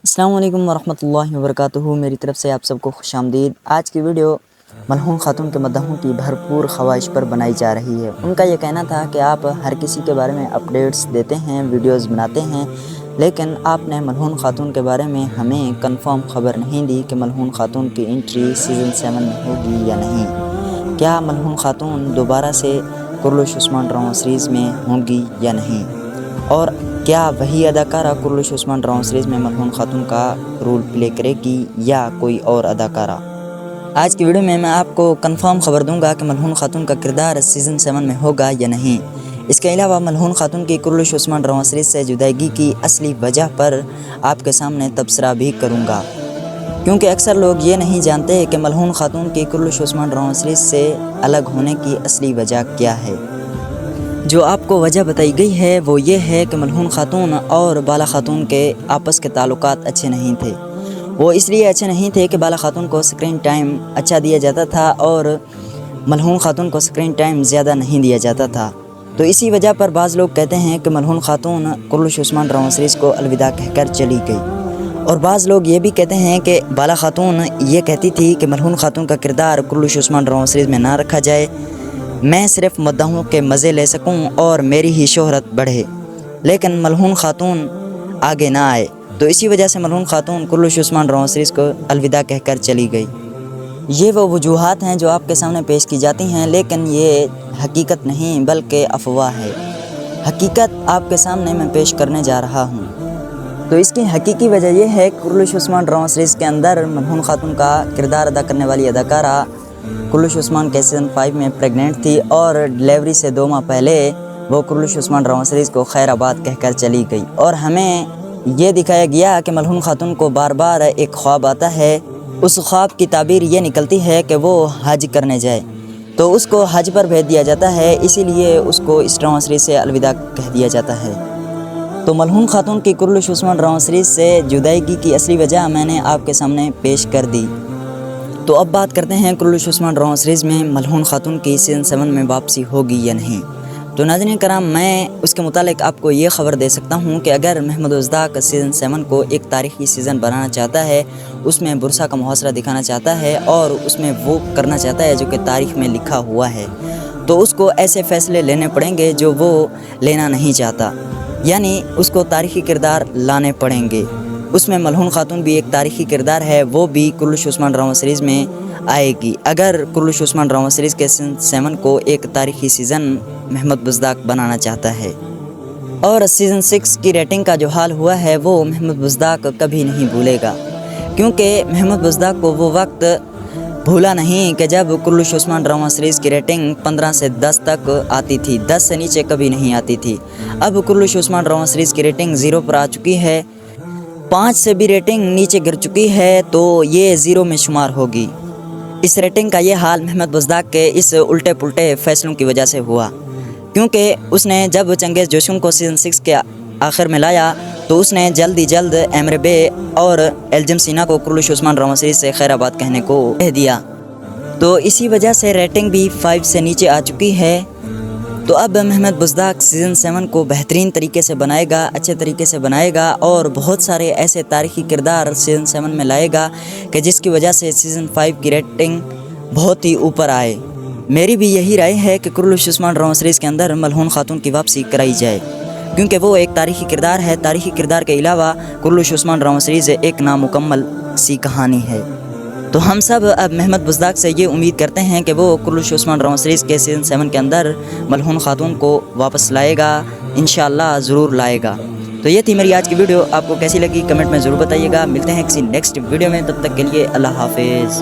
السلام علیکم ورحمۃ اللہ وبرکاتہ۔ میری طرف سے آپ سب کو خوش آمدید۔ آج کی ویڈیو ملعون خاتون کے مداحوں کی بھرپور خواہش پر بنائی جا رہی ہے۔ ان کا یہ کہنا تھا کہ آپ ہر کسی کے بارے میں اپڈیٹس دیتے ہیں، ویڈیوز بناتے ہیں، لیکن آپ نے ملعون خاتون کے بارے میں ہمیں کنفرم خبر نہیں دی کہ ملعون خاتون کی انٹری سیزن 7 میں ہوگی یا نہیں۔ کیا ملعون خاتون دوبارہ سے کرلش عثمان ڈرامہ سیریز میں ہوں گی یا نہیں، اور کیا وہی اداکارہ کرلش عثمان ڈرامہ سیریز میں ملعون خاتون کا رول پلے کرے گی یا کوئی اور اداکارہ؟ آج کی ویڈیو میں آپ کو کنفرم خبر دوں گا کہ ملعون خاتون کا کردار سیزن 7 میں ہوگا یا نہیں۔ اس کے علاوہ ملعون خاتون کی کرلش عثمان ڈرامہ سیریز سے جدائیگی کی اصلی وجہ پر آپ کے سامنے تبصرہ بھی کروں گا، کیونکہ اکثر لوگ یہ نہیں جانتے کہ ملعون خاتون کی کرلش عثمان ڈرامہ سیریز سے الگ ہونے کی اصلی وجہ کیا ہے۔ جو آپ کو وجہ بتائی گئی ہے وہ یہ ہے کہ ملعون خاتون اور بالا خاتون کے آپس کے تعلقات اچھے نہیں تھے۔ وہ اس لیے اچھے نہیں تھے کہ بالا خاتون کو اسکرین ٹائم اچھا دیا جاتا تھا اور ملعون خاتون کو اسکرین ٹائم زیادہ نہیں دیا جاتا تھا۔ تو اسی وجہ پر بعض لوگ کہتے ہیں کہ ملعون خاتون کرلش عثمان ڈرامہ سیریز کو الوداع کہہ کر چلی گئی، اور بعض لوگ یہ بھی کہتے ہیں کہ بالا خاتون یہ کہتی تھی کہ ملعون خاتون کا کردار کرلش عثمان ڈرامہ سیریز میں نہ رکھا جائے، میں صرف مداحوں کے مزے لے سکوں اور میری ہی شہرت بڑھے، لیکن ملعون خاتون آگے نہ آئے۔ تو اسی وجہ سے ملعون خاتون کرلش عثمان ڈرامہ سیریز کو الوداع کہہ کر چلی گئی۔ یہ وہ وجوہات ہیں جو آپ کے سامنے پیش کی جاتی ہیں، لیکن یہ حقیقت نہیں بلکہ افواہ ہے۔ حقیقت آپ کے سامنے میں پیش کرنے جا رہا ہوں۔ تو اس کی حقیقی وجہ یہ ہے کہ کرلش عثمان ڈرامہ سیریز کے اندر ملعون خاتون کا کردار ادا کرنے والی اداکارہ کرلش عثمان کے سیزن 5 میں پریگننٹ تھی، اور ڈیلیوری سے 2 ماہ پہلے وہ کرلش عثمان ڈرامہ سیریز کو خیر آباد کہہ کر چلی گئی، اور ہمیں یہ دکھایا گیا کہ ملعون خاتون کو بار بار ایک خواب آتا ہے۔ اس خواب کی تعبیر یہ نکلتی ہے کہ وہ حج کرنے جائے، تو اس کو حج پر بھیج دیا جاتا ہے، اسی لیے اس کو اس ڈرامہ سیریز سے الوداع کہہ دیا جاتا ہے۔ تو ملعون خاتون کی کرلش عثمان ڈرامہ سیریز سے جدائیگی کی اصلی وجہ میں نے آپ کے سامنے پیش کر دی۔ تو اب بات کرتے ہیں کرلش عثمان ڈرامہ سیریز میں ملعون خاتون کی سیزن 7 میں واپسی ہوگی یا نہیں۔ تو ناظرین کرام، میں اس کے متعلق آپ کو یہ خبر دے سکتا ہوں کہ اگر محمد ازداق سیزن 7 کو ایک تاریخی سیزن بنانا چاہتا ہے، اس میں برسا کا محاصرہ دکھانا چاہتا ہے اور اس میں وہ کرنا چاہتا ہے جو کہ تاریخ میں لکھا ہوا ہے، تو اس کو ایسے فیصلے لینے پڑیں گے جو وہ لینا نہیں چاہتا، یعنی اس کو تاریخی کردار لانے پڑیں گے۔ اس میں ملعون خاتون بھی ایک تاریخی کردار ہے، وہ بھی کرلش عثمان ڈرامہ سیریز میں آئے گی۔ اگر کرلش عثمان ڈرامہ سیریز کے سیزن 7 کو ایک تاریخی سیزن محمد بزداق بنانا چاہتا ہے، اور سیزن 6 کی ریٹنگ کا جو حال ہوا ہے وہ محمد بزداق کبھی نہیں بھولے گا، کیونکہ محمد بزداق کو وہ وقت بھولا نہیں کہ جب کرلش عثمان ڈرامہ سیریز کی ریٹنگ 15 سے 10 تک آتی تھی، 10 سے نیچے کبھی نہیں آتی تھی۔ اب کرلش عثمان ڈرامہ سیریز کی ریٹنگ 0 پر آ چکی ہے، 5 سے بھی ریٹنگ نیچے گر چکی ہے، تو یہ 0 میں شمار ہوگی۔ اس ریٹنگ کا یہ حال محمد بزداق کے اس الٹے پلٹے فیصلوں کی وجہ سے ہوا، کیونکہ اس نے جب چنگیز جوشم کو سیزن 6 کے آخر میں لایا تو اس نے جلد ہی جلد ایمر بے اور الجم سینا کو کرلش عثمان ڈرامہ سیریز سے خیر آباد کہنے کو کہہ دیا، تو اسی وجہ سے ریٹنگ بھی 5 سے نیچے آ چکی ہے۔ تو اب محمد بزداق سیزن 7 کو بہترین طریقے سے بنائے گا، اچھے طریقے سے بنائے گا، اور بہت سارے ایسے تاریخی کردار سیزن 7 میں لائے گا کہ جس کی وجہ سے سیزن 5 کی ریٹنگ بہت ہی اوپر آئے۔ میری بھی یہی رائے ہے کہ کرلش عثمان ڈرامہ سیریز کے اندر ملعون خاتون کی واپسی کرائی جائے، کیونکہ وہ ایک تاریخی کردار ہے۔ تاریخی کردار کے علاوہ کرلش عثمان ڈرامہ سیریز ایک نامکمل سی کہانی ہے۔ تو ہم سب اب محمد بزداق سے یہ امید کرتے ہیں کہ وہ کرلش عثمان ڈرامہ سیریز کے سیزن 7 کے اندر ملعون خاتون کو واپس لائے گا، انشاءاللہ ضرور لائے گا۔ تو یہ تھی میری آج کی ویڈیو، آپ کو کیسی لگی کمنٹ میں ضرور بتائیے گا۔ ملتے ہیں کسی نیکسٹ ویڈیو میں، تب تک کے لیے اللہ حافظ۔